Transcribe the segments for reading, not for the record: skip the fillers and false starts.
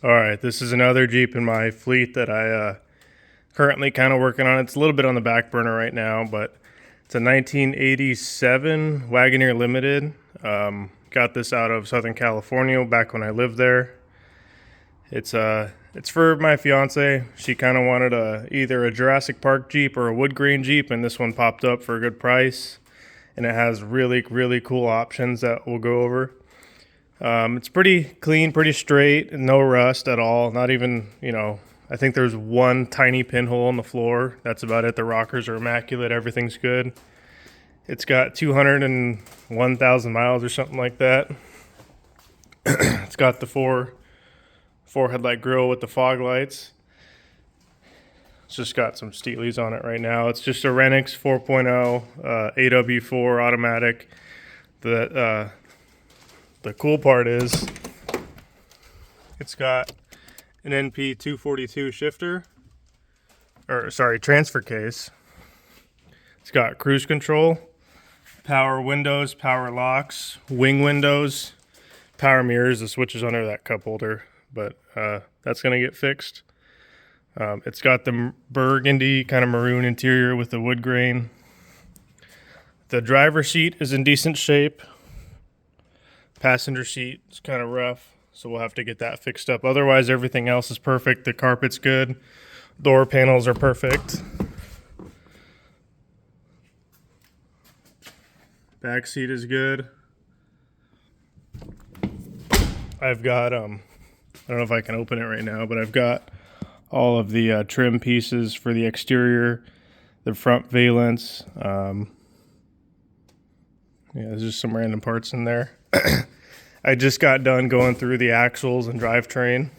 All right, this is another Jeep in my fleet that I currently kind of working on. It's a little bit on the back burner right now, but it's a 1987 Wagoneer Limited. Got this out of Southern California back when I lived there. It's for my fiance. She kind of wanted either a Jurassic Park Jeep or a wood grain Jeep, and this one popped up for a good price. And it has really cool options that we'll go over. It's pretty clean, pretty straight, no rust at all. Not even, I think there's one tiny pinhole on the floor. That's about it. The rockers are immaculate. Everything's good. It's got 201,000 miles or something like that. It's got the four headlight grille with the fog lights. It's just got some Steelies on it right now. It's just a Renix 4.0 AW4 automatic. The cool part is it's got an NP 242 shifter, transfer case. It's got cruise control, power windows, power locks, wing windows, power mirrors. The switch is under that cup holder, but that's gonna get fixed. It's got the burgundy kind of maroon interior with the wood grain. The driver's seat is in decent shape. Passenger seat is kind of rough, so we'll have to get that fixed up. Otherwise, everything else is perfect. The carpet's good. Door panels are perfect. Back seat is good. I've got, I don't know if I can open it right now, but I've got all of the trim pieces for the exterior, the front valence. There's just some random parts in there. I just got done going through the axles and drivetrain.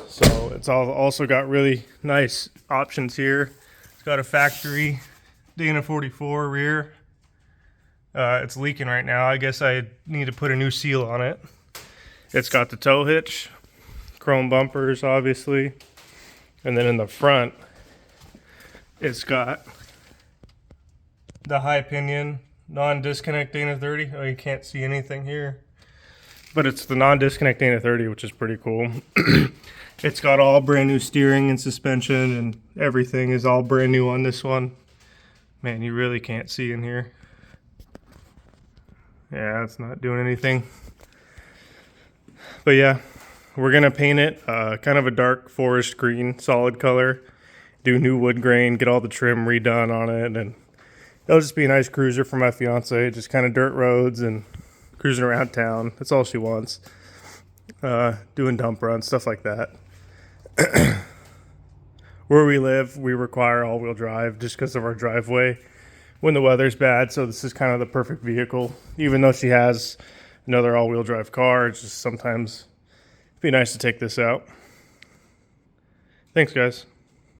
So it's also got really nice options here. It's got a factory Dana 44 rear. It's leaking right now. I guess I need to put a new seal on it. It's got the tow hitch, chrome bumpers, obviously. And then in the front, it's got the high pinion non-disconnect Dana 30. Oh, you can't see anything here, but it's the non-disconnect Dana 30, which is pretty cool. It's got all brand new steering and suspension, and everything is all brand new on this one. Man, you really can't see in here. Yeah, it's not doing anything. But yeah, we're gonna paint it kind of a dark forest green, solid color. Do new wood grain, get all the trim redone on it, and it'll just be a nice cruiser for my fiance. Just kind of dirt roads and cruising around town. That's all she wants. Doing dump runs, stuff like that. Where we live, we require all-wheel drive just because of our driveway when the weather's bad. So this is kind of the perfect vehicle. Even though she has another all-wheel drive car, it's just sometimes it'd be nice to take this out. Thanks, guys.